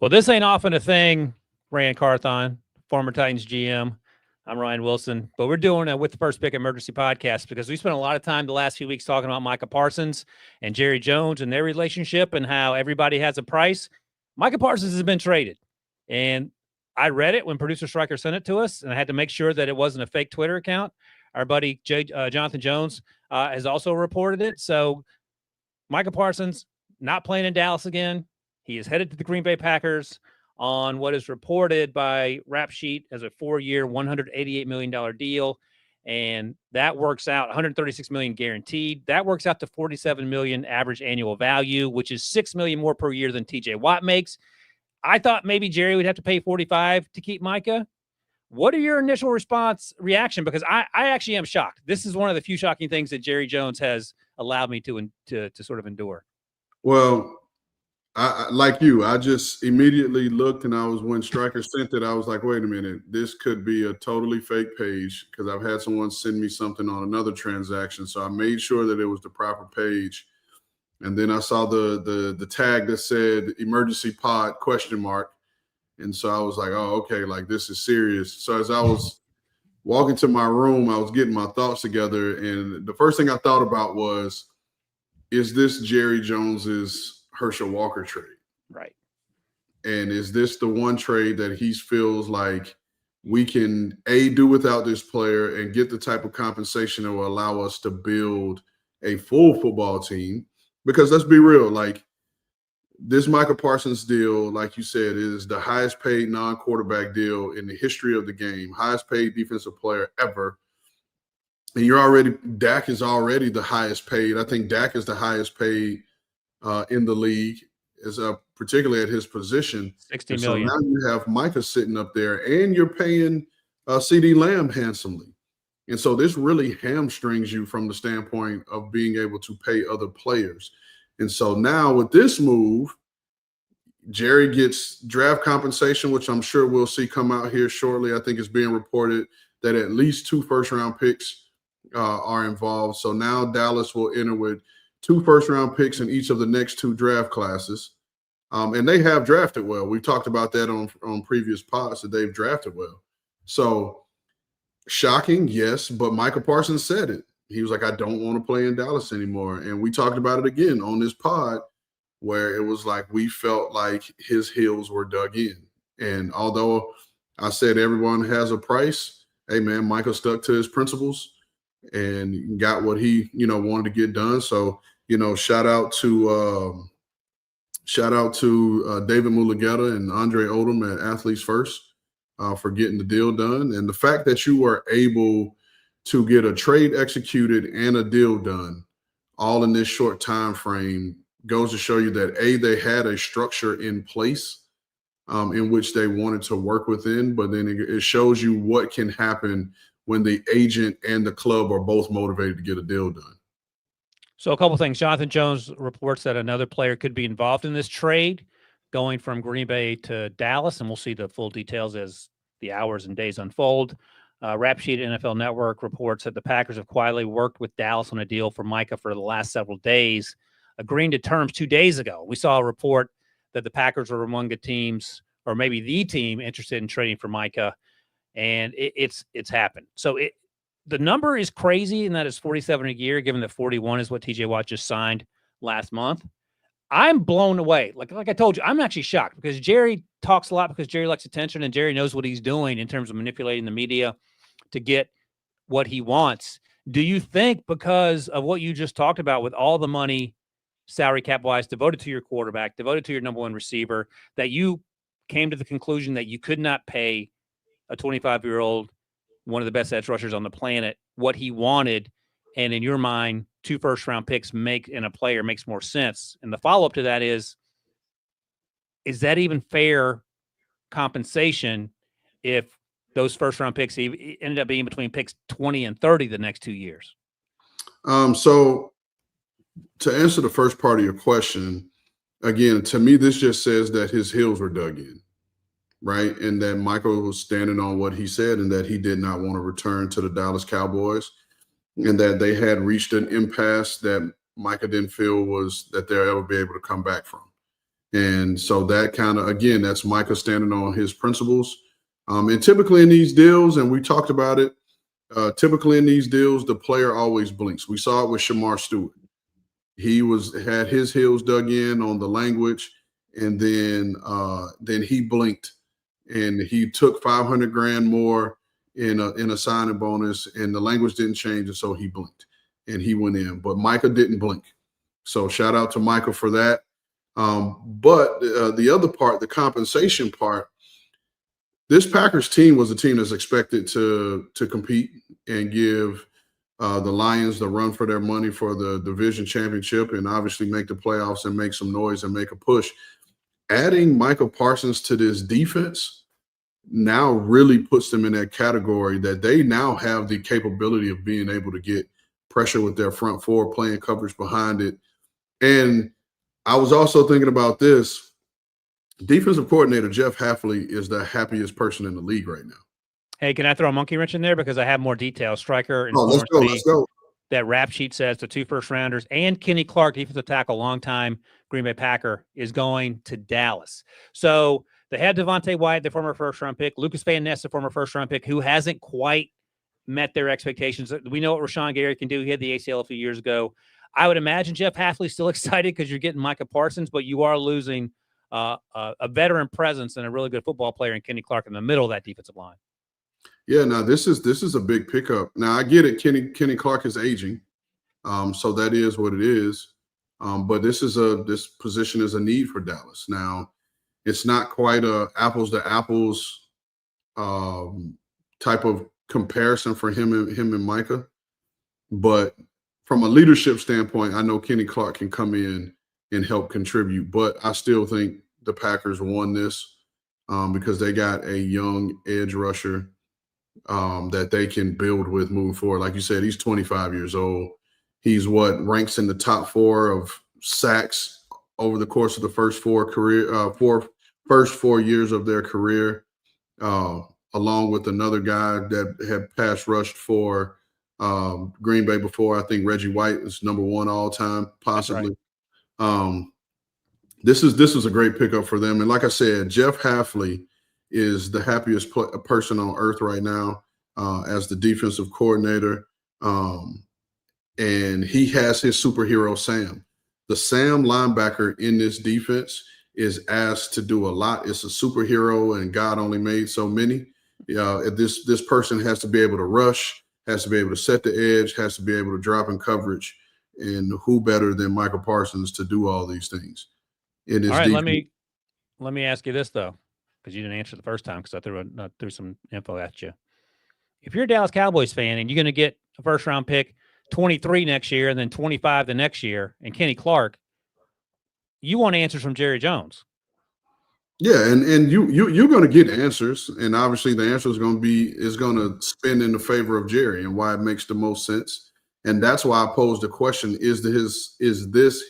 Well, this ain't often a thing, Rand Carthon, former Titans GM. I'm Ryan Wilson, but we're doing a With the First Pick Emergency podcast because we spent a lot of time the last few weeks talking about Micah Parsons and Jerry Jones and their relationship and how everybody has a price. Micah Parsons has been traded, and I read it when producer Stryker sent it to us, and I had to make sure that it wasn't a fake Twitter account. Our buddy Jonathan Jones has also reported it. So Micah Parsons not playing in Dallas again. He is headed to the Green Bay Packers on what is reported by Rap Sheet as a 4-year, $188 million deal. And that works out $136 million guaranteed. That works out to $47 million average annual value, which is $6 million more per year than TJ Watt makes. I thought maybe Jerry would have to pay 45 to keep Micah. What are your initial reaction? Because I actually am shocked. This is one of the few shocking things that Jerry Jones has allowed me to sort of endure. Well, I like you, I just immediately looked, and when Stryker sent it, I was like, wait a minute, this could be a totally fake page, because I've had someone send me something on another transaction. So I made sure that it was the proper page. And then I saw the tag that said emergency pod ? And so I was like, oh, okay, like this is serious. So as I was walking to my room, I was getting my thoughts together. And the first thing I thought about was, is this Jerry Jones's Herschel Walker trade? Right. And is this the one trade that he feels like we can do without this player and get the type of compensation that will allow us to build a full football team? Because let's be real, like this Micah Parsons deal, like you said, is the highest paid non-quarterback deal in the history of the game, highest paid defensive player ever. And Dak is already the highest paid. I think Dak is the highest paid in the league, particularly at his position. $60 million. So now you have Micah sitting up there, and you're paying CD Lamb handsomely. And so this really hamstrings you from the standpoint of being able to pay other players. And so now with this move, Jerry gets draft compensation, which I'm sure we'll see come out here shortly. I think it's being reported that at least 2 first-round picks are involved. So now Dallas will enter with 2 first-round picks in each of the next 2 draft classes. And they have drafted well. We've talked about that on previous pods, that they've drafted well. So shocking, yes, but Micah Parsons said it. He was like, I don't want to play in Dallas anymore. And we talked about it again on this pod, where it was like we felt like his heels were dug in. And although I said everyone has a price, hey, man, Micah stuck to his principles and got what he, wanted to get done. So, shout out to David Mulugeta and Andre Odom at Athletes First for getting the deal done. And the fact that you were able to get a trade executed and a deal done all in this short time frame goes to show you that they had a structure in place in which they wanted to work within, but then it shows you what can happen when the agent and the club are both motivated to get a deal done. So a couple things. Jonathan Jones reports that another player could be involved in this trade going from Green Bay to Dallas, and we'll see the full details as the hours and days unfold. Rap Sheet NFL Network reports that the Packers have quietly worked with Dallas on a deal for Micah for the last several days, agreeing to terms 2 days ago. We saw a report that the Packers were among the teams, or maybe the team, interested in trading for Micah, and it's happened. So the number is crazy, and that is 47 a year, given that 41 is what TJ Watt just signed last month. I'm blown away. Like I told you, I'm actually shocked because Jerry talks a lot because Jerry likes attention, and Jerry knows what he's doing in terms of manipulating the media to get what he wants. Do you think because of what you just talked about with all the money, salary cap-wise, devoted to your quarterback, devoted to your number one receiver, that you came to the conclusion that you could not pay a 25-year-old, one of the best edge rushers on the planet, what he wanted, and in your mind, 2 first-round picks in a player makes more sense? And the follow-up to that is that even fair compensation if those first-round picks ended up being between picks 20 and 30 the next 2 years? So to answer the first part of your question, again, to me, this just says that his heels were dug in, right? And that Michael was standing on what he said and that he did not want to return to the Dallas Cowboys, and that they had reached an impasse that Micah didn't feel was that they'll ever be able to come back from. And so that kind of, again, that's Micah standing on his principles. And typically in these deals, and we talked about it, typically in these deals, the player always blinks. We saw it with Shamar Stewart. He had his heels dug in on the language, and then he blinked, and he took $500,000 more in a signing bonus, and the language didn't change, and so he blinked and he went in. But Micah didn't blink. So shout out to Micah for that. But the other part, the compensation part, this Packers team was a team that's expected to compete and give the Lions the run for their money for the division championship and obviously make the playoffs and make some noise and make a push. Adding Micah Parsons to this defense now really puts them in that category that they now have the capability of being able to get pressure with their front four, playing coverage behind it. And I was also thinking about this. Defensive coordinator Jeff Hafley is the happiest person in the league right now. Hey, can I throw a monkey wrench in there because I have more details? Stryker and let's go. That rap sheet says the 2 first-rounders and Kenny Clark, defensive tackle, longtime Green Bay Packer, is going to Dallas. So they had Devontae White, the former first-round pick, Lucas Van Ness, the former first-round pick, who hasn't quite met their expectations. We know what Rashawn Gary can do. He had the ACL a few years ago. I would imagine Jeff Hafley's still excited because you're getting Micah Parsons, but you are losing a veteran presence and a really good football player in Kenny Clark in the middle of that defensive line. Yeah, now this is a big pickup. Now I get it. Kenny Clark is aging, so that is what it is. But this position is a need for Dallas. Now, it's not quite a apples to apples type of comparison for him and Micah, but from a leadership standpoint, I know Kenny Clark can come in and help contribute. But I still think the Packers won this because they got a young edge rusher that they can build with moving forward. Like you said, he's 25 years old. He's ranks in the top 4 of sacks over the course of the first 4 years of their career, along with another guy that had pass rushed for Green Bay before. I think Reggie White is number 1 all time, possibly. Right. This is a great pickup for them. And like I said, Jeff Hafley is the happiest person on earth right now as the defensive coordinator. And he has his superhero, Sam. The Sam linebacker in this defense is asked to do a lot. It's a superhero, and God only made so many. This person has to be able to rush, has to be able to set the edge, has to be able to drop in coverage. And who better than Micah Parsons to do all these things? All right, defense. Let me ask you this, though, because you didn't answer the first time because I threw some info at you. If you're a Dallas Cowboys fan and you're going to get a first-round pick 23 next year and then 25 the next year and Kenny Clark, you want answers from Jerry Jones. Yeah, and you're going to get answers, and obviously the answer is going to spin in the favor of Jerry and why it makes the most sense. And that's why I posed the question: is this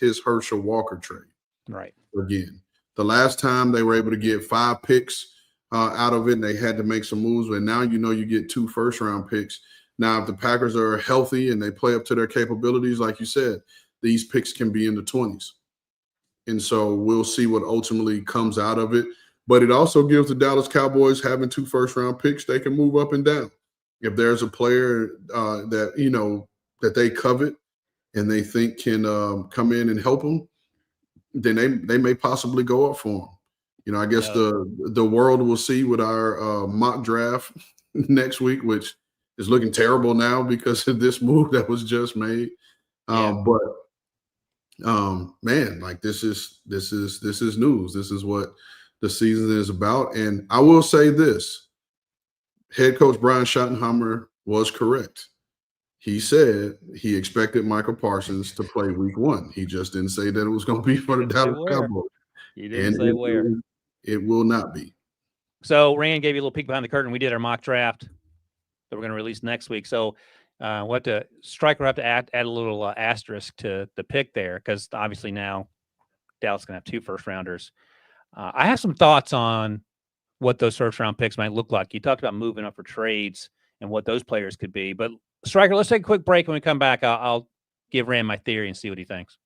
his Herschel Walker trade? Right. Again, the last time they were able to get 5 picks out of it, and they had to make some moves. But now you get 2 first-round picks. Now, if the Packers are healthy and they play up to their capabilities, like you said, these picks can be in the 20s. And so we'll see what ultimately comes out of it. But it also gives the Dallas Cowboys, having 2 first-round picks, they can move up and down. If there's a player that they covet and they think can come in and help them, then they may possibly go up for them. I guess the world will see with our mock draft next week, which is looking terrible now because of this move that was just made. But man, like this is news. This is what the season is about. And I will say this: head coach Brian Schottenheimer was correct. He said he expected Micah Parsons to play week 1. He just didn't say that it was going to be for the Dallas Cowboys. He didn't say where. It will not be. So Rand gave you a little peek behind the curtain. We did our mock draft that we're going to release next week. So what to Stryker have to add a little asterisk to the pick there, because obviously now Dallas is going to have 2 first-rounders. I have some thoughts on what those first-round picks might look like. You talked about moving up for trades and what those players could be. But, Stryker, let's take a quick break. When we come back, I'll give Rand my theory and see what he thinks.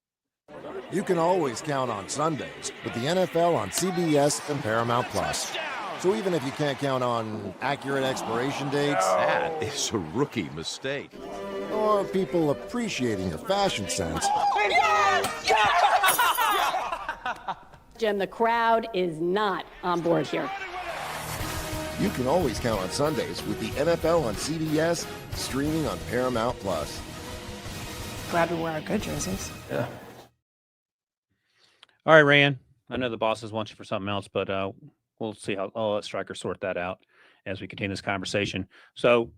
You can always count on Sundays with the NFL on CBS and Paramount Plus. So even if you can't count on accurate expiration dates, that is a rookie mistake, or people appreciating your fashion sense, Jim, the crowd is not on board here. you can always count on Sundays with the NFL on CBS, streaming on Paramount Plus. Glad we wear our good jerseys. Yeah. All right, Rand. I know the bosses want you for something else, but we'll see how I'll let Stryker sort that out as we continue this conversation. So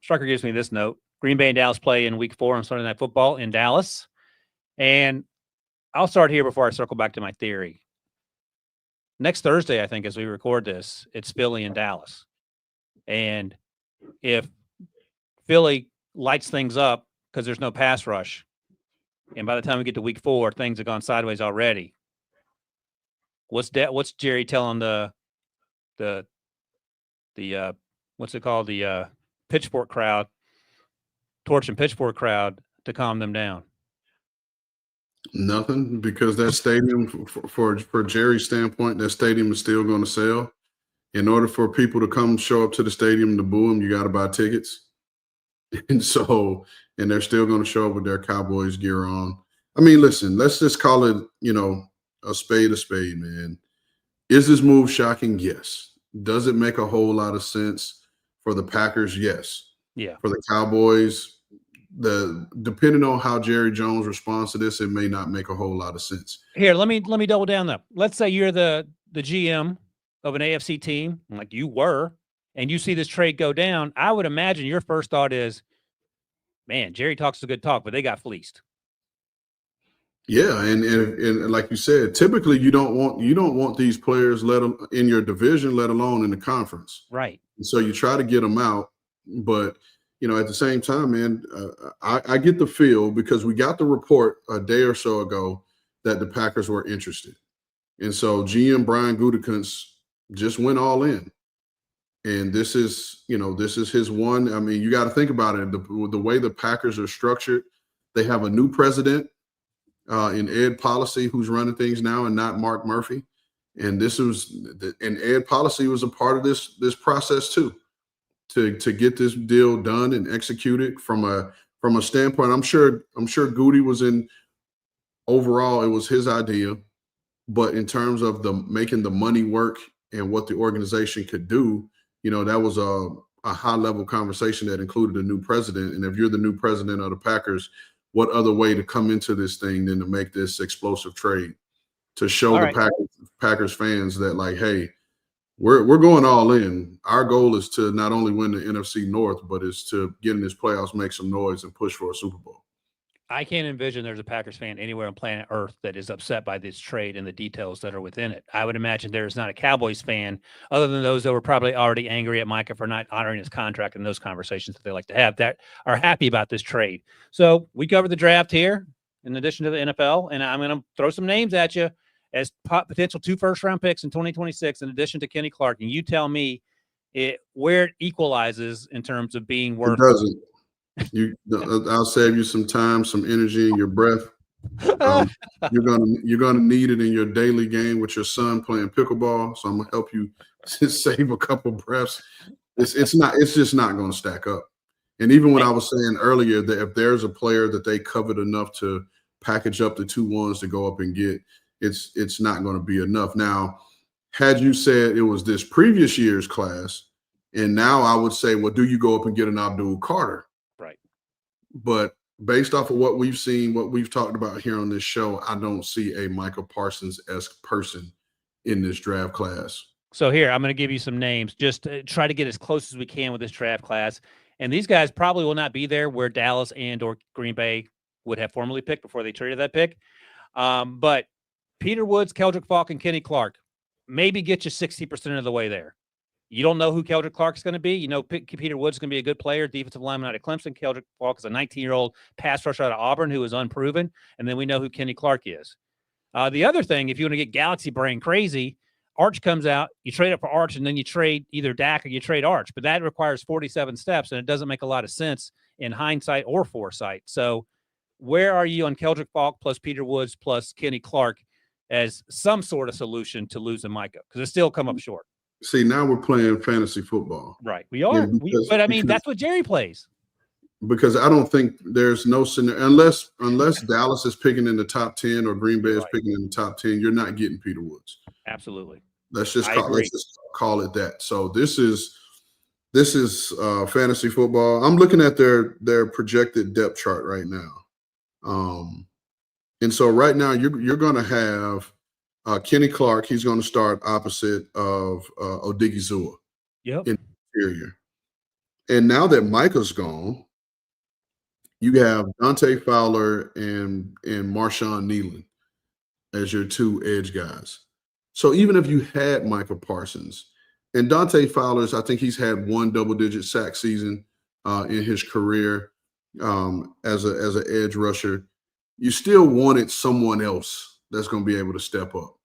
Stryker gives me this note. Green Bay and Dallas play in week 4 on Sunday Night Football in Dallas. And I'll start here before I circle back to my theory. Next Thursday, I think, as we record this, it's Philly and Dallas. And if Philly lights things up because there's no pass rush, and by the time we get to week 4, things have gone sideways already. What's Jerry telling the what's it called, the pitchfork crowd, torch and pitchfork crowd, to calm them down? Nothing, because that stadium, for Jerry's standpoint, that stadium is still going to sell. In order for people to come show up to the stadium to boo him, you got to buy tickets. And they're still going to show up with their Cowboys gear on. I mean, listen, let's just call it, a spade, man. Is this move shocking? Yes. Does it make a whole lot of sense for the Packers? Yes. Yeah. For the Cowboys, depending on how Jerry Jones responds to this, it may not make a whole lot of sense. Here, let me double down though. Let's say you're the GM of an AFC team, like you were, and you see this trade go down. I would imagine your first thought is, man, Jerry talks a good talk, but they got fleeced. Yeah, and like you said, typically you don't want these players in your division, let alone in the conference. Right. And so you try to get them out, but at the same time, man, I get the feel, because we got the report a day or so ago that the Packers were interested, and so GM Brian Gutekunst just went all in, and this is his one. I mean, you got to think about it. The way the Packers are structured, they have a new president in Ed Policy who's running things now, and not Mark Murphy. And Ed Policy was a part of this process too, to get this deal done and executed from a standpoint. I'm sure Goody was in. Overall, it was his idea, but in terms of making the money work and what the organization could do, that was a high level conversation that included a new president. And if you're the new president of the Packers, what other way to come into this thing than to make this explosive trade to show Packers fans that, like, hey, we're going all in. Our goal is to not only win the NFC North, but is to get in this playoffs, make some noise, and push for a Super Bowl. I can't envision there's a Packers fan anywhere on planet Earth that is upset by this trade and the details that are within it. I would imagine there's not a Cowboys fan, other than those that were probably already angry at Micah for not honoring his contract and those conversations that they like to have, that are happy about this trade. So we covered the draft here in addition to the NFL, and I'm going to throw some names at you as potential 2 first-round picks in 2026, in addition to Kenny Clark. And you tell me where it equalizes in terms of being worth. It doesn't. I'll save you some time, some energy, and your breath. You're gonna need it in your daily game with your son playing pickleball. So I'm gonna help you save a couple breaths. It's just not going to stack up. And even what I was saying earlier, that if there's a player that they covet enough to package up the 2 ones to go up and get, it's not going to be enough. Now, had you said it was this previous year's class, and now I would say, well, do you go up and get an Abdul Carter? Right. But based off of what we've seen, what we've talked about here on this show, I don't see a Micah Parsons-esque person in this draft class. So here, I'm going to give you some names. Just try to get as close as we can with this draft class. And these guys probably will not be there where Dallas and or Green Bay would have formally picked before they traded that pick. But Peter Woods, Keldrick Falk, and Kenny Clark maybe get you 60% of the way there. You don't know who Keldrick Clark is going to be. You know Peter Woods is going to be a good player, defensive lineman out of Clemson. Keldrick Falk is a 19-year-old pass rusher out of Auburn who is unproven. And then we know who Kenny Clark is. The other thing, if you want to get galaxy brain crazy, Arch comes out, you trade up for Arch, and then you trade either Dak or you trade Arch. But that requires 47 steps, and it doesn't make a lot of sense in hindsight or foresight. So Where are you on Keldrick Falk plus Peter Woods plus Kenny Clark as some sort of solution to losing Micah? Because it's still come up short. See, now we're playing fantasy football. Right. We are. But I mean, that's what Jerry plays. Because I don't think there's no scenario unless Dallas is picking in the top 10 or Green Bay is picking in the top 10, you're not getting Peter Woods. Absolutely. Let's just call it that. So this is fantasy football. I'm looking at their projected depth chart right now. And so right now you're going to have Kenny Clark. He's going to start opposite of Odigizua. Yep. In the interior. And now that Micah's gone, you have Dante Fowler and Marshawn Nealon as your two edge guys. So even if you had Micah Parsons and Dante Fowler's, I think he's had one double-digit sack season in his career as an edge rusher. You still wanted someone else that's going to be able to step up.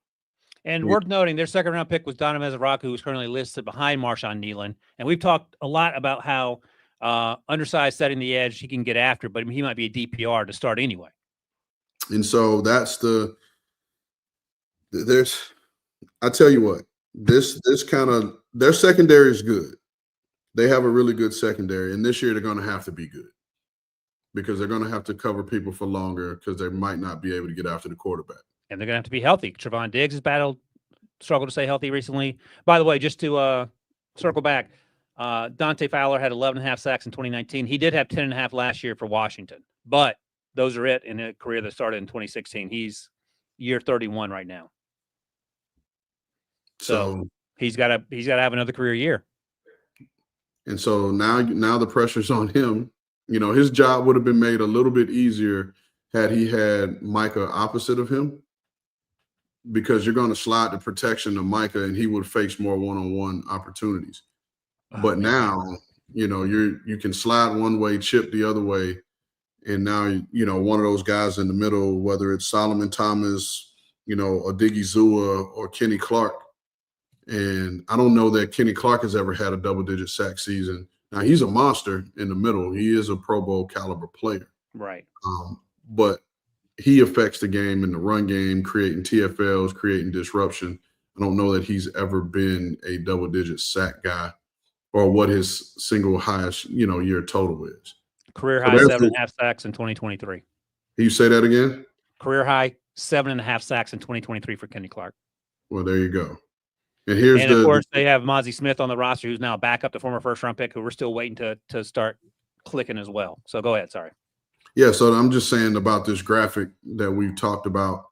And worth noting, their second-round pick was Donovan Mesoraku, who's currently listed behind Marshawn Nealon. And we've talked a lot about how undersized setting the edge, he can get after, but he might be a DPR to start anyway. And so I tell you what, this kind of their secondary is good. They have a really good secondary, and this year they're going to have to be good because they're going to have to cover people for longer because they might not be able to get after the quarterback. And they're going to have to be healthy. Trevon Diggs has struggled to stay healthy recently. By the way, just to circle back, Dante Fowler had 11.5 sacks in 2019. He did have 10.5 last year for Washington, but those are it in a career that started in 2016. He's year 31 right now. So he's got to have another career year. And so now the pressure's on him. You know, his job would have been made a little bit easier had he had Micah opposite of him, because you're going to slide the protection to Micah and he would face more one-on-one opportunities. But now, you know, you can slide one way, chip the other way. And now, you know, one of those guys in the middle, whether it's Solomon Thomas, you know, Odigizua or Kenny Clark. And I don't know that Kenny Clark has ever had a double-digit sack season. Now, he's a monster in the middle. He is a Pro Bowl caliber player. Right. But he affects the game in the run game, creating TFLs, creating disruption. I don't know that he's ever been a double-digit sack guy or what his single highest, you know, year total is. Career high 7.5 sacks in 2023. Can you say that again? Career high 7.5 sacks in 2023 for Kenny Clark. Well, there you go. And of course, they have Mozzie Smith on the roster, who's now back up, the former first-round pick, who we're still waiting to start clicking as well. So go ahead. Sorry. Yeah, so I'm just saying about this graphic that we've talked about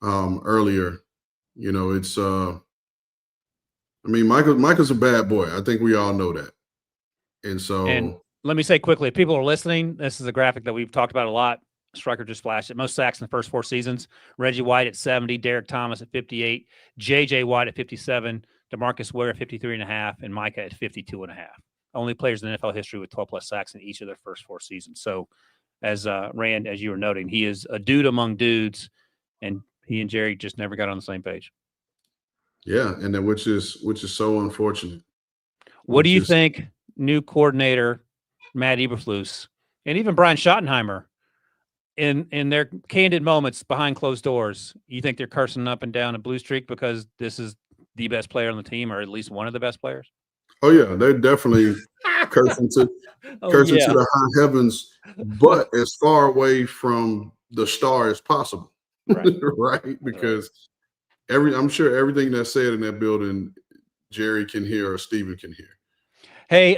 earlier. You know, it's I mean, Micah's a bad boy. I think we all know that. And let me say quickly, if people are listening, this is a graphic that we've talked about a lot. Striker just flashed it. Most sacks in the first 4 seasons. Reggie White at 70, Derek Thomas at 58, J.J. White at 57, DeMarcus Ware at 53.5, and Micah at 52.5. Only players in NFL history with 12-plus sacks in each of their first 4 seasons. So, as Rand, as you were noting, he is a dude among dudes, and he and Jerry just never got on the same page. Yeah, and then which is so unfortunate. What do you think new coordinator Matt Eberflus and even Brian Schottenheimer, in their candid moments behind closed doors, you think they're cursing up and down a blue streak because this is the best player on the team, or at least one of the best players? Oh yeah, they're definitely cursing to the high heavens, but as far away from the star as possible, right? Right? Because I'm sure everything that's said in that building, Jerry can hear or Steven can hear. Hey,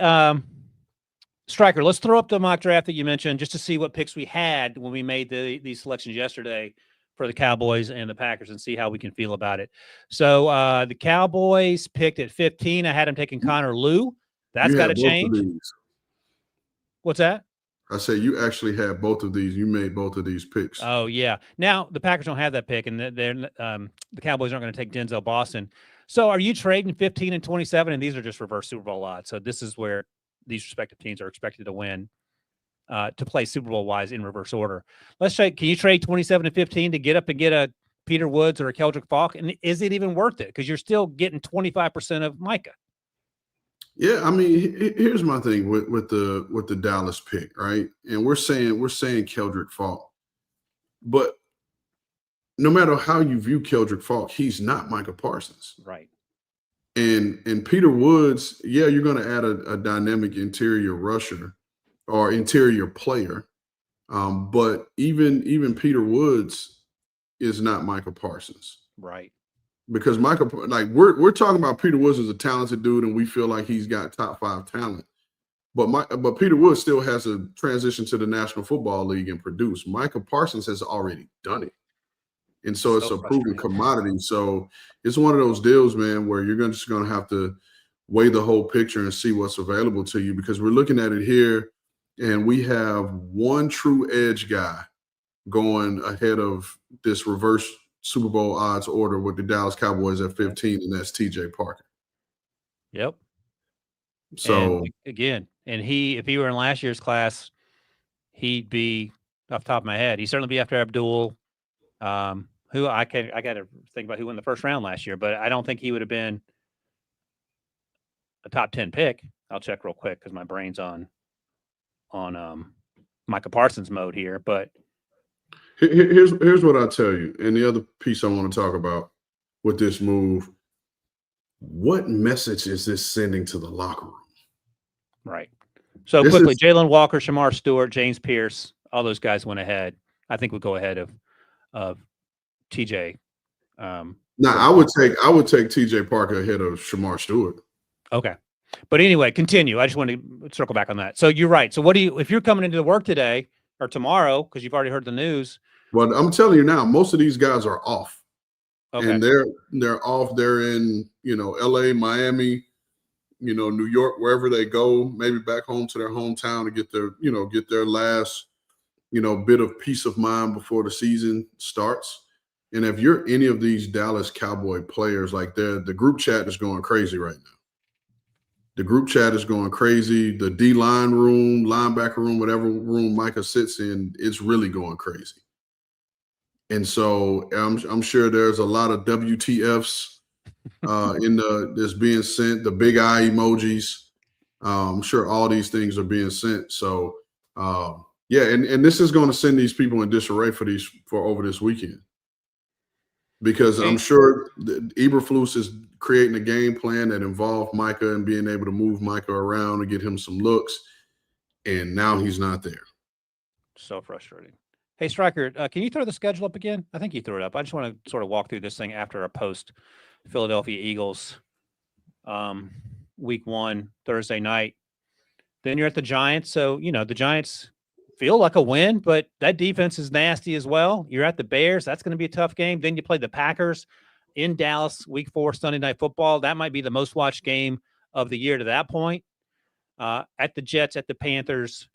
Striker, let's throw up the mock draft that you mentioned just to see what picks we had when we made these selections yesterday for the Cowboys and the Packers and see how we can feel about it. So the Cowboys picked at 15. I had them taking Connor Lew. That's got to change. What's that? I say you actually had both of these. You made both of these picks. Oh, yeah. Now, the Packers don't have that pick, and the Cowboys aren't going to take Denzel Boston. So are you trading 15 and 27? And these are just reverse Super Bowl odds. So this is where these respective teams are expected to win, to play Super Bowl-wise in reverse order. Let's say, can you trade 27 and 15 to get up and get a Peter Woods or a Keldrick Falk? And is it even worth it? Because you're still getting 25% of Micah. Yeah, I mean, here's my thing with the Dallas pick, right? And we're saying Keldrick Falk. But no matter how you view Keldrick Falk, he's not Micah Parsons. Right. And Peter Woods, yeah, you're going to add a dynamic interior rusher or interior player. But even Peter Woods is not Micah Parsons. Right. Because we're talking about Peter Woods as a talented dude, and we feel like he's got top 5 talent. But Peter Woods still has to transition to the National Football League and produce. Micah Parsons has already done it. And so it's a proven commodity. So it's one of those deals, man, where you're just going to have to weigh the whole picture and see what's available to you, because we're looking at it here, and we have one true edge guy going ahead of this reverse Super Bowl odds order with the Dallas Cowboys at 15, and that's TJ Parker. Yep. So and again, if he were in last year's class, he'd be, off the top of my head, he'd certainly be after Abdul. Who I got to think about who won the first round last year, but I don't think he would have been a top 10 pick. I'll check real quick because my brain's on Micah Parsons mode here. But here's what I'll tell you, and the other piece I want to talk about with this move: what message is this sending to the locker room? Right. So quickly, Jalen Walker, Shamar Stewart, James Pierce, all those guys went ahead. I think we'll go ahead of TJ. Now, I would take TJ Parker ahead of Shamar Stewart. Okay. But anyway, continue. I just want to circle back on that. So you're right. So if you're coming into the work today or tomorrow, because you've already heard the news. Well, I'm telling you now, most of these guys are off. Okay. And they're off. They're in, LA, Miami, New York, wherever they go, maybe back home to their hometown to get their last, bit of peace of mind before the season starts. And if you're any of these Dallas Cowboy players, like the group chat is going crazy right now. The group chat is going crazy. The D-line room, linebacker room, whatever room Micah sits in, it's really going crazy. And so I'm sure there's a lot of WTFs that's being sent, the big eye emojis. I'm sure all these things are being sent. So yeah, and this is going to send these people in disarray for over this weekend. Because I'm sure Eberflus is creating a game plan that involved Micah and being able to move Micah around and get him some looks, and now he's not there. So frustrating. Hey, Stryker, can you throw the schedule up again? I think you threw it up. I just want to sort of walk through this thing after our post-Philadelphia Eagles week 1, Thursday night. Then you're at the Giants. So, the Giants feel like a win, but that defense is nasty as well. You're at the Bears. That's going to be a tough game. Then you play the Packers in Dallas, week 4, Sunday Night Football. That might be the most watched game of the year to that point. At the Jets, at the Panthers.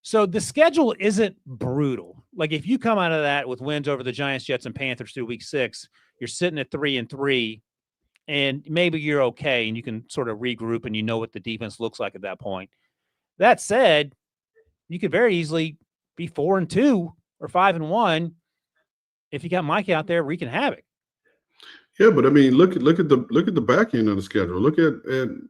So the schedule isn't brutal. Like if you come out of that with wins over the Giants, Jets, and Panthers through week 6, you're sitting at 3-3, and maybe you're okay, and you can sort of regroup, and you know what the defense looks like at that point. That said, you could very easily be 4-2 or 5-1 if you got Mike out there wreaking havoc. Yeah, but I mean, look at the back end of the schedule. Look at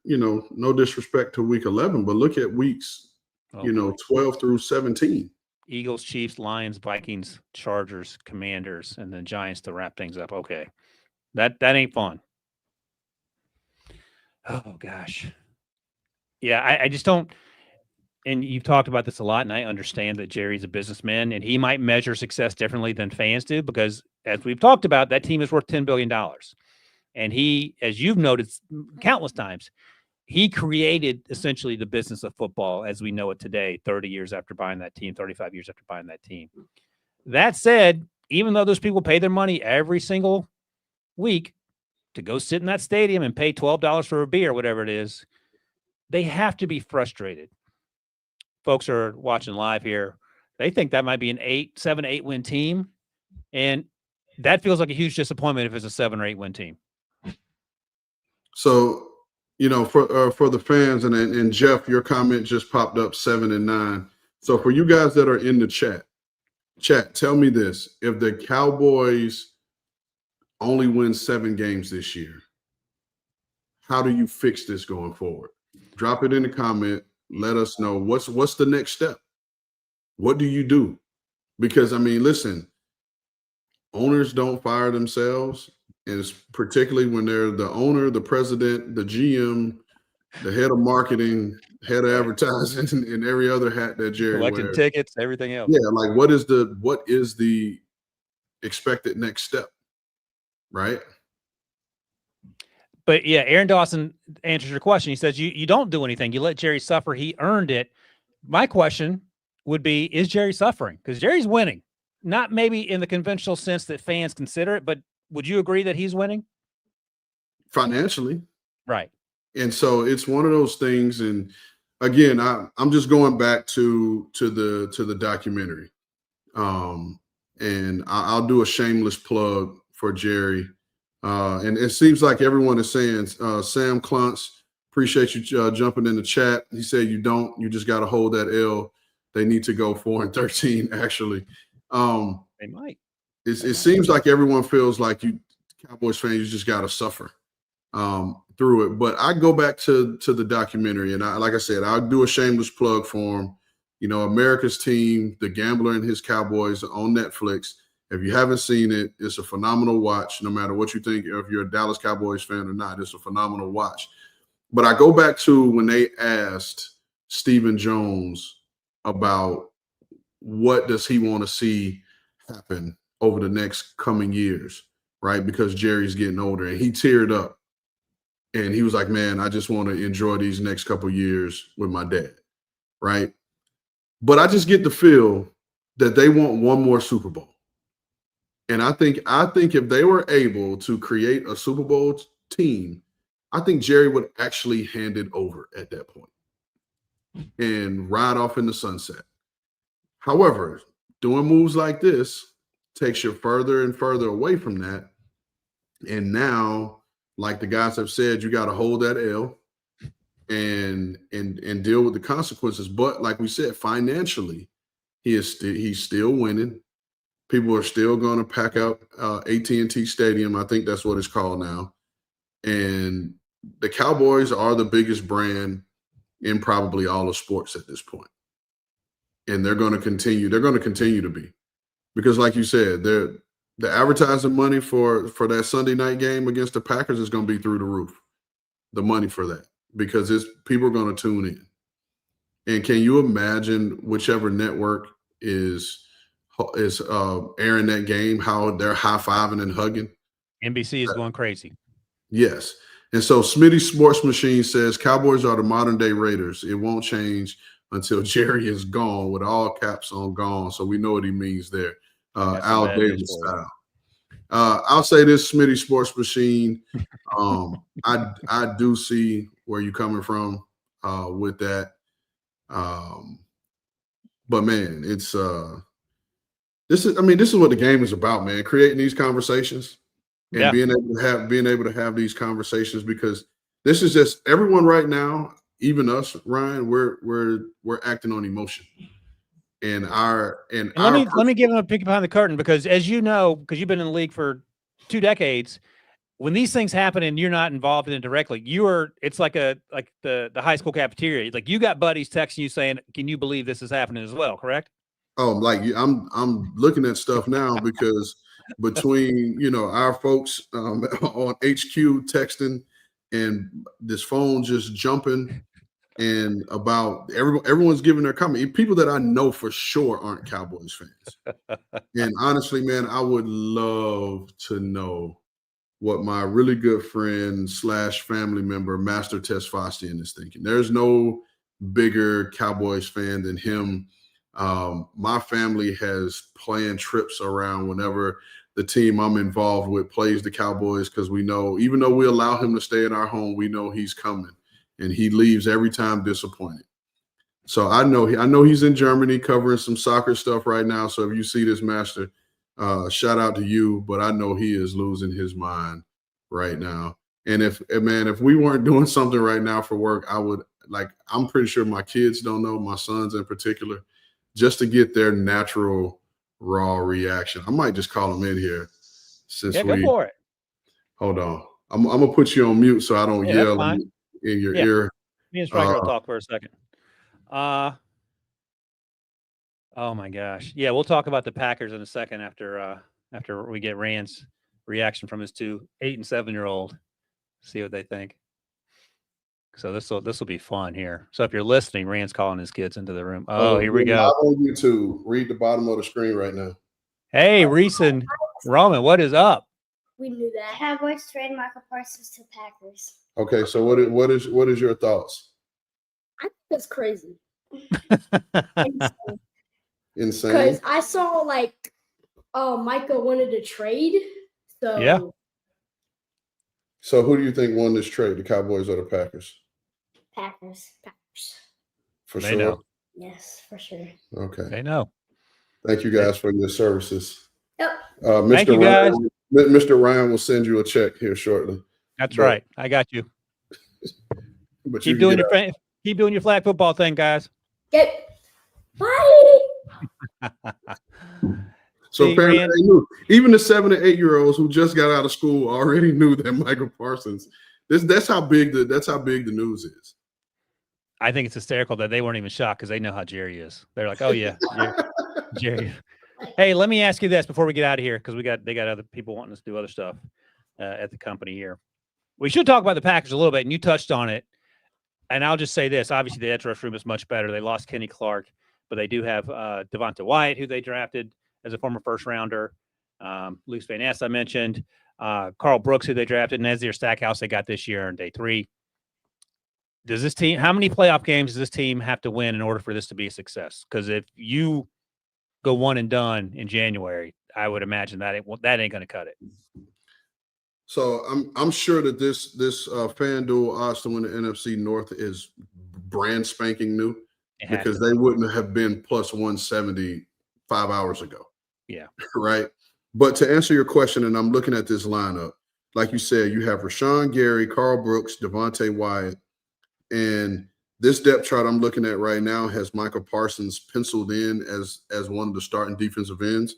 no disrespect to week 11, but look at weeks 12 through 17. Eagles, Chiefs, Lions, Vikings, Chargers, Commanders, and then Giants to wrap things up. Okay, that ain't fun. Oh gosh, yeah, I just don't. And you've talked about this a lot, and I understand that Jerry's a businessman, and he might measure success differently than fans do because, as we've talked about, that team is worth $10 billion. And he, as you've noted countless times, he created essentially the business of football as we know it today, 30 years after buying that team, 35 years after buying that team. That said, even though those people pay their money every single week to go sit in that stadium and pay $12 for a beer, whatever it is, they have to be frustrated. Folks are watching live here. They think that might be an 7-8 win team. And that feels like a huge disappointment if it's a 7 or 8 win team. So, for the fans and Jeff, your comment just popped up 7 and 9. So for you guys that are in the chat, tell me this. If the Cowboys only win 7 games this year, how do you fix this going forward? Drop it in the comment. Let us know what's the next step. What do you do? Because I mean, listen, owners don't fire themselves, and it's particularly when they're the owner, the president, the GM, the head of marketing, head of advertising, and every other hat that Jerry Collecting wears. tickets, everything else. Yeah, like what is the expected next step, right? But yeah, Aaron Dawson answers your question. He says you don't do anything. You let Jerry suffer. He earned it. My question would be, is Jerry suffering? Because Jerry's winning. Not maybe in the conventional sense that fans consider it, but would you agree that he's winning? Financially. Right. And so it's one of those things. And again, I'm just going back to the documentary. And I'll do a shameless plug for Jerry. And it seems like everyone is saying, Sam Cluntz, appreciate you jumping in the chat. He said you just got to hold that L. They need to go 4-13, actually. They might. It seems like everyone feels like you Cowboys fans, you just got to suffer through it. But I go back to the documentary, and like I said, I'll do a shameless plug for him. You know, America's Team, The Gambler and His Cowboys on Netflix. If you haven't seen it, it's a phenomenal watch, no matter what you think, if you're a Dallas Cowboys fan or not, it's a phenomenal watch. But I go back to when they asked Stephen Jones about what does he want to see happen over the next coming years, right? Because Jerry's getting older, and he teared up. And he was like, man, I just want to enjoy these next couple of years with my dad, right? But I just get the feel that they want one more Super Bowl. And I think if they were able to create a Super Bowl team, I think Jerry would actually hand it over at that point and ride off in the sunset. However, doing moves like this takes you further and further away from that. And now, like the guys have said, you got to hold that L and deal with the consequences. But like we said, financially, he's still winning. People are still going to pack out AT&T Stadium. I think that's what it's called now. And the Cowboys are the biggest brand in probably all of sports at this point. And they're going to continue. They're going to continue to be, because, like you said, the advertising money for that Sunday night game against the Packers is going to be through the roof. The money for that, because people are going to tune in. And can you imagine whichever network is airing that game, how they're high-fiving and hugging? NBC is going crazy. Yes. And so Smitty Sports Machine says Cowboys are the modern-day Raiders. It won't change until Jerry is gone, with all caps on gone. So we know what he means there. Al Davis style. I'll say this, Smitty Sports Machine. I do see where you're coming from with that. But man, it's this is what the game is about, man. Creating these conversations and being able to have these conversations, because this is just everyone right now, even us, Ryan, we're acting on emotion. And let me give him a peek behind the curtain, because as you know, because you've been in the league for 2 decades, when these things happen and you're not involved in it directly, it's like the high school cafeteria. Like, you got buddies texting you saying, "Can you believe this is happening as well?" Correct? Oh, like I'm looking at stuff now because between our folks on HQ texting and this phone just jumping, and about everyone's giving their comment. People that I know for sure aren't Cowboys fans. And honestly, man, I would love to know what my really good friend / family member, Master Tesfastian, is thinking. There's no bigger Cowboys fan than him. My family has planned trips around whenever the team I'm involved with plays the Cowboys, because we know, even though we allow him to stay in our home, we know he's coming. And he leaves every time disappointed. So I know he's in Germany covering some soccer stuff right now. So if you see this, Master, shout out to you. But I know he is losing his mind right now. And if we weren't doing something right now for work, I'm pretty sure my kids don't know, my sons in particular, just to get their natural raw reaction. I might just call them in here go for it. Hold on. I'm gonna put you on mute so I don't yell in your ear. Me and Striker will talk for a second. Oh my gosh. Yeah, we'll talk about the Packers in a second after after we get Rand's reaction from his 2 8 and 7-year-old. See what they think. So this will be fun here. So if you're listening, Rand's calling his kids into the room. Oh, here we go. On YouTube, read the bottom of the screen right now. Hey, Reese and Roman, what is up? We knew that. Cowboys trade Micah Parsons to Packers. Okay, so what is your thoughts? I think that's crazy. Insane. Because I saw Micah wanted to trade. So Yeah. So who do you think won this trade, the Cowboys or the Packers? Packers. For They sure. know. Yes, for sure. Okay. They know. Thank you guys for your services. Yep. Thank you, guys. Mr. Ryan will send you a check here shortly. That's right. I got you. But Keep doing your flag football thing, guys. Get bye. So See, apparently Rand? they knew. Even the 7 and 8-year-olds who just got out of school already knew that Micah Parsons. That's how big the news is. I think it's hysterical that they weren't even shocked because they know how Jerry is. They're like, "Oh yeah, Jerry." Hey, let me ask you this before we get out of here because they got other people wanting us to do other stuff at the company here. We should talk about the Packers a little bit, and you touched on it. And I'll just say this: obviously, the edge rush room is much better. They lost Kenny Clark, but they do have Devonta Wyatt, who they drafted as a former first rounder. Luis Van Ness, I mentioned. Carl Brooks, who they drafted, and Nazir Stackhouse they got this year on day 3. Does this team, how many playoff games does this team have to win in order for this to be a success? Because if you go one and done in January, I would imagine that ain't going to cut it. So I'm sure that this FanDuel odds to win the NFC North is brand spanking new because they wouldn't have been plus 170 5 hours ago. Yeah. Right. But to answer your question, and I'm looking at this lineup, like you said, you have Rashawn Gary, Carl Brooks, Devontae Wyatt, and this depth chart I'm looking at right now has Micah Parsons penciled in as one of the starting defensive ends.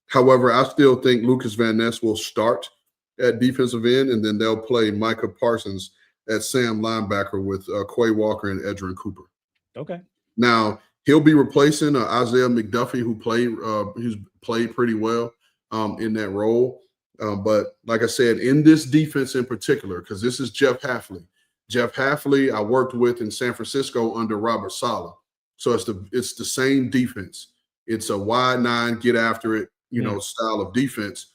However, I still think Lucas Van Ness will start at defensive end, and then they'll play Micah Parsons at Sam linebacker with Quay Walker and Edgerrin Cooper. Okay. Now, he'll be replacing Isaiah McDuffie, who's played pretty well in that role. But like I said, in this defense in particular, because this is Jeff Hafley. Jeff Hafley, I worked with in San Francisco under Robert Saleh. So it's the same defense. It's a wide 9, get after it, style of defense.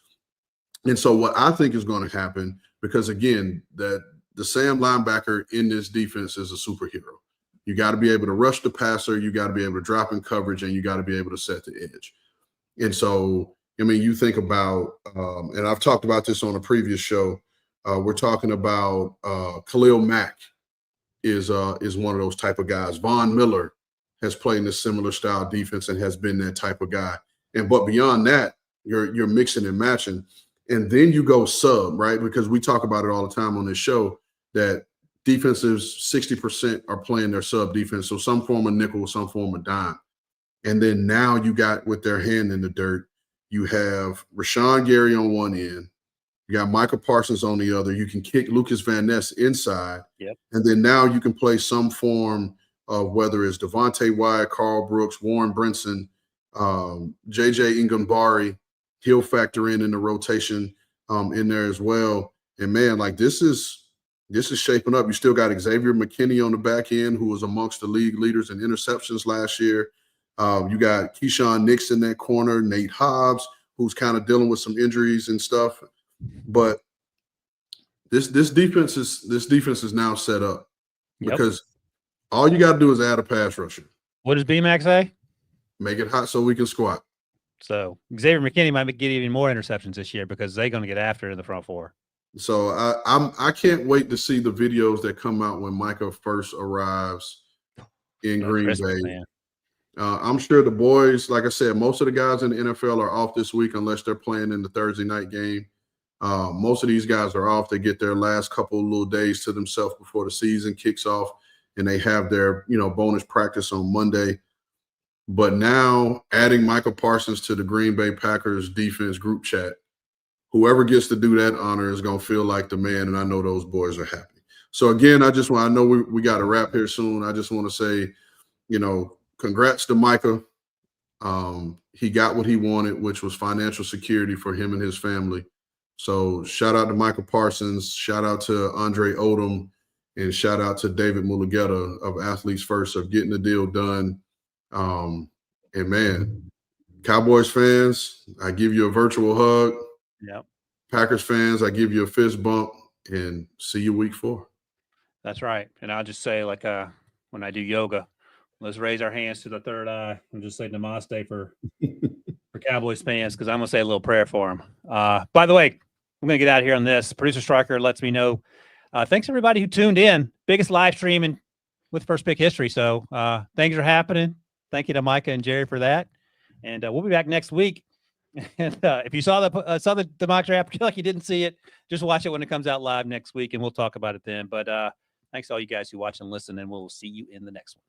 And so what I think is going to happen, because again, that the Sam linebacker in this defense is a superhero. You got to be able to rush the passer. You got to be able to drop in coverage, and you got to be able to set the edge. And so, I mean, you think about, and I've talked about this on a previous show. We're talking about Khalil Mack is one of those type of guys. Von Miller has played in a similar style defense and has been that type of guy. But beyond that, you're mixing and matching, and then you go sub, right? Because we talk about it all the time on this show that defenses 60% are playing their sub defense, so some form of nickel, some form of dime. And then now you got with their hand in the dirt, you have Rashawn Gary on one end, you got Micah Parsons on the other. You can kick Lucas Van Ness inside, and then now you can play some form of whether it's Devontae Wyatt, Carl Brooks, Warren Brinson, JJ Ingambari. He'll factor in the rotation in there as well. And man, like this is shaping up. You still got Xavier McKinney on the back end, who was amongst the league leaders in interceptions last year. You got Keyshawn Nix in that corner, Nate Hobbs, who's kind of dealing with some injuries and stuff. But this defense is now set up because all you got to do is add a pass rusher. What does BMAC say? Make it hot so we can squat. So Xavier McKinney might get even more interceptions this year because they're going to get after it in the front four. So I can't wait to see the videos that come out when Micah first arrives in Green Bay. Man. I'm sure the boys, like I said, most of the guys in the NFL are off this week unless they're playing in the Thursday night game. Most of these guys are off. They get their last couple of little days to themselves before the season kicks off, and they have their bonus practice on Monday. But now adding Micah Parsons to the Green Bay Packers defense group chat, whoever gets to do that honor is going to feel like the man, and I know those boys are happy. So, again, I know we got to wrap here soon. I just want to say, congrats to Micah. He got what he wanted, which was financial security for him and his family. So shout out to Micah Parsons, shout out to Andre Odom, and shout out to David Mulugeta of Athletes First of getting the deal done. And man, Cowboys fans, I give you a virtual hug. Yep. Packers fans, I give you a fist bump, and see you week 4. That's right. And I'll just say, like, when I do yoga, let's raise our hands to the third eye and just say namaste for Cowboys fans, because I'm going to say a little prayer for them. By the way, I'm going to get out of here on this. Producer Striker lets me know. Thanks, everybody who tuned in. Biggest live stream with First Pick history. So things are happening. Thank you to Micah and Jerry for that. And we'll be back next week. And if you saw the mock draft, feel like you didn't see it, just watch it when it comes out live next week, and we'll talk about it then. But thanks to all you guys who watch and listen, and we'll see you in the next one.